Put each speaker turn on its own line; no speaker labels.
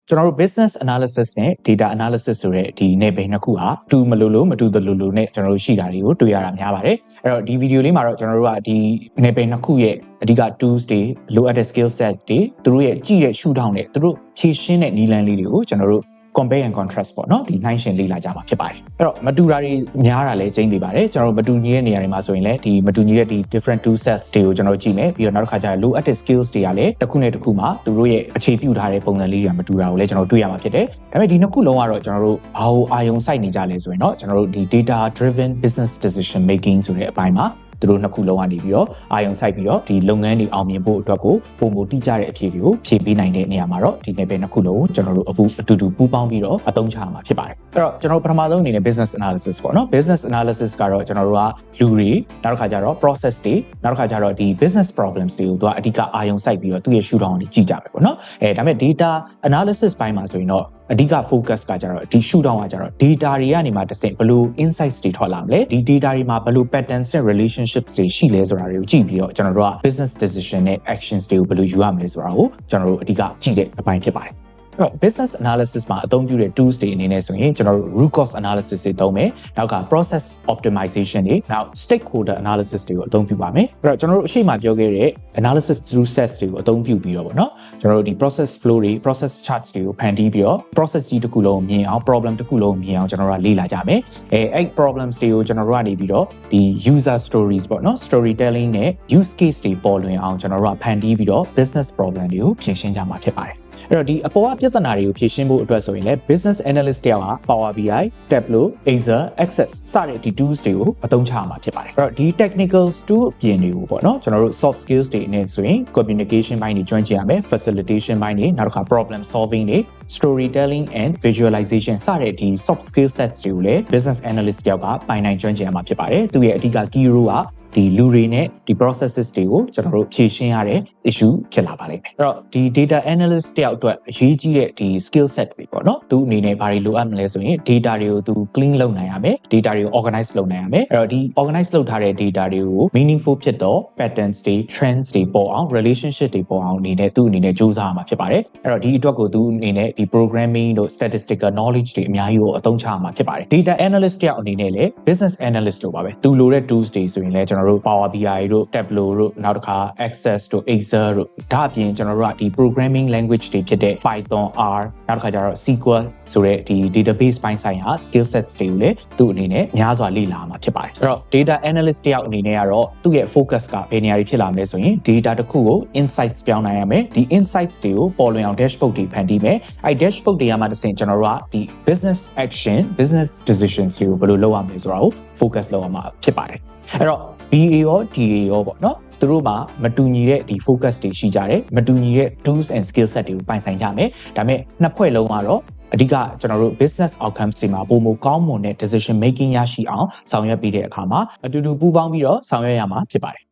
ကျွန်တော်တို့ business analysis နဲ့ data analysis ဆိုတဲ့ဒီနယ်ပယ်နှစ်ခုဟာတူမလို့လို့မတူသလိုလိုနဲ့ကျွန်တော်တို့ရှိတာတွေကိုတွေ့ရတာများပါတယ်အဲ့တော့ဒီဗီဒီယိုလေးမှာတော့ကျွန်တော်တို့ကဒီနယ်ပယ်နှစ်ခုရဲ့အဓိက tools တွေလိုအပ်တဲ့ skill set တွေသူတို့ရဲ့ကြည့်တဲ့ရှုထောင့်နဲ့သူတို့ဖြည့်ရှင်းတဲ့နည်းလမ်းလေးတွေကိုကျွန်တော်တို့ compare and contrast ပေါ့နော်ဒီနှိုင်းယှဉ်လေ့လာကြမှာဖြစ်ပါတယ်အဲ့တော့မတူတာတွေများတာလည်းကျင်းသေးပါတယ်ကျွန်တော်တို့မတူညီတဲ့နေရာတွေမှာဆိုရင်လည်းဒီမတူညီတဲ့ဒီ different tool sets တွေကိုကျွန်တော်တို့ကြည့်မယ်ပြီးတော့နောက်တစ်ခါကျရင်လိုအပ်တဲ့ skills တွေကလည်းတစ်ခုနဲ့တစ်ခုမှာသူတို့ရဲ့အခြေပြုထားတဲ့ပုံစံလေးတွေကမတူတာကိုလည်းကျွန်တော်တွေ့ရမှာဖြစ်တယ်ဒါပေမဲ့ဒီနှစ်ခုလုံးကတော့ကျွန်တော်တို့ဘာကိုအာရုံစိုက်နေကြလဲဆိုရင်เนาะကျွန်တော်တို့ဒီ data driven business decision making ဆိုတဲ့အပိုင်းမှာသူတို့နှစ်ခုလုံးကနေပြီးတော့အာရုံစိုက်ပြီးတော့ဒီလုပ်ငန်းတွေအောင်မြင်ဖို့အတွက်ကိုပုံမတိကျတဲ့အဖြေတွေကိုဖြည့်ပေးနိုင်တဲ့နေရာမှာတော့ဒီနယ်ပယ်နှစ်ခုလုံးကိုကျွန်တော်တို့အတူတူပူးပေါင်းပြီးတော့အသုံးချရမှာဖြစ်ပါတယ်အဲ့တော့ကျွန်တော်ပထမဆုံးအနေနဲ့ business analysis ပေါ့နော် business analysis ကတော့ကျွန်တော်တို့ကလူတွေနောက်တစ်ခါကျတော့ process တွေနောက်တစ်ခါကျတော့ဒီ business problems တွေကိုသူကအဓိကအာရုံစိုက်ပြီးတော့သူ့ရဲ့ရှုထောင့်ကိုကြည့်ကြမယ်ပေါ့နော်ဒါပေမဲ့ data analysis ဘိုင်းမှာဆိုရင်တော့အဓိက focus ကကြတော့ဒီ shoot down ကကြတော့ data တွေကနေမှတစ်ဆင့်ဘယ်လို insights တွေထွက်လာမလဲဒီ data တွေမှာဘယ်လို patterns နဲ့ relationships တွေရှိလဲဆိုတာတွေကိုကြည့်ပြီးတော့ကျွန်တော်တို့က business decision နဲ့ actions တွေကိုဘယ်လိုယူရမလဲဆိုတာကိုကျွန်တော်တို့အဓိကကြည့်တဲ့အပိုင်းဖြစ်ပါတယ်အဲ့တော့ business analysis မှာအသုံးပြုတဲ့ tools တွေအနေနဲ့ဆိုရင်ကျွန်တော်တို့ root cause analysis တွေသုံးမယ်နောက်က process optimization တွေနောက် stakeholder analysis တွေကိုအသုံးပြုပါမယ်အဲ့တော့ကျွန်တော်တို့အရှိမပြောခဲ့တဲ့ analysis through steps တွေကိုအသုံးပြုပြီးတော့ပေါ့နော်ကျွန်တော်တို့ဒီ process flow တွေ process charts တွေကိုဖန်တီးပြီးတော့ process ကြီးတစ်ခုလုံးမြင်အောင် problem တစ်ခုလုံးမြင်အောင်ကျွန်တော်တို့ကလေ့လာကြမယ်အဲ့ problems တွေကိုကျွန်တော်တို့ကနေပြီးတော့ဒီ user stories ပေါ့နော် storytelling နဲ့ use case တွေပေါ်လွင်အောင်ကျွန်တော်တို့ကဖန်တီးပြီးတော့ business problem တွေကိုဖြေရှင်းကြမှာဖြစ်ပါတယ်အဲ့တော့ဒီအပေါ်ကပြဿနာတွေကိုဖြေရှင်းဖို့အတွက်ဆိုရင်လည်း business analyst တယောက်က Power BI, Tableau, Excel, Access စတဲ့ဒီ tools တွေကိုအသုံးချရမှာဖြစ်ပါတယ်အဲ့တော့ဒီ technical tool အပြင်တွေကိုပေါ့နော်ကျွန်တော်တို့ soft skills တွေအနေနဲ့ဆိုရင် communication ဘိုင်းတွေကျွမ်းကျင်ရမယ် facilitation ဘိုင်းတွေနောက်တစ်ခါ problem solving တွေ storytelling and visualization စတဲ့ဒီ soft skill sets တွေကိုလည်း business analyst တယောက်ကပိုင်နိုင်ကျွမ်းကျင်ရမှာဖြစ်ပါတယ်သူရဲ့အဓိက key role ကဒီလူတွေနဲ့ဒီ processes တွေကိုကျွန်တော်တို့ဖြည့်ရှင်းရတဲ့ issue ဖြစ်လာပါလိမ့်မယ်အဲ့တော့ဒီ data analyst တယောက်အတွက်အရေးကြီးတဲ့ဒီ skill set တွေပေါ့နော်သူအနေနဲ့ဘာတွေလိုအပ်မလဲဆိုရင် data တွေကိုသူ clean လုပ်နိုင်ရမယ် data တွေကို organize လုပ်နိုင်ရမယ်အဲ့တော့ဒီ organize လုပ်ထားတဲ့ data တွေကို meaningful ဖြစ်တော့ patterns တွေ trends တွေပေါ်အောင် relationship တွေပေါ်အောင်အနေနဲ့သူအနေနဲ့စူးစမ်းရမှာဖြစ်ပါတယ်အဲ့တော့ဒီအတွက်ကိုသူအနေနဲ့ဒီ programming တို့ statistical knowledge တွေအများကြီးကိုအသုံးချရမှာဖြစ်ပါတယ် data analyst တယောက်အနေနဲ့လည်း business analyst လို့ပါပဲသူလိုတဲ့ tools တွေဆိုရင်လည်းကျွန်တော်တို့ Power BI တို့ Tableau တို့နောက်တစ်ခါ Access တို့ Excel တို့ဒါအပြင်ကျွန်တော်တို့ကဒီ programming language တွေဖြစ်တဲ့ Python R နောက်တစ်ခါကျတော့ SQL ဆိုတဲ့ဒီ database ပိုင်းဆိုင်ရာ skill sets တွေကိုလည်းသူ့အနေနဲ့များစွာလေ့လာမှာဖြစ်ပါတယ်အဲ့တော့ data analyst တယောက်အနေနဲ့ကတော့သူ့ရဲ့ focus ကဘယ်နေရာတွေဖြစ်လာမလဲဆိုရင် data တစ်ခုကို insights ပြောင်းနိုင်ရမယ်ဒီ insights တွေကိုပေါ်လွင်အောင် dashboard တွေဖန်တီးမယ်အဲ့ dashboard တွေကမှတစ်ဆင့်ကျွန်တော်တို့ကဒီ business action business decisions တွေကိုဘယ်လိုလုပ်ရမလဲဆိုတာကို focus လုပ်ရမှာဖြစ်ပါတယ်အဲ့တော့ BA ရော DA ရောပေါ့နော်သူတို့မှာမတူညီတဲ့ဒီ focus တွေရှိကြတယ်မတူညီတဲ့ tools and skill set တွေကိုပိုင်ဆိုင်ကြမယ်ဒါပေမဲ့နှစ်ဖွဲ့လုံးကတော့အဓိကကျွန်တော်တို့ business outcomes တွေမှာပုံမကောင်းမွန်တဲ့ decision making ရရှိအောင်ဆောင်ရွက်ပြီးတဲ့အခါမှာအတူတူပူးပေါင်းပြီးတော့ဆောင်ရွက်ရမှာဖြစ်ပါတယ်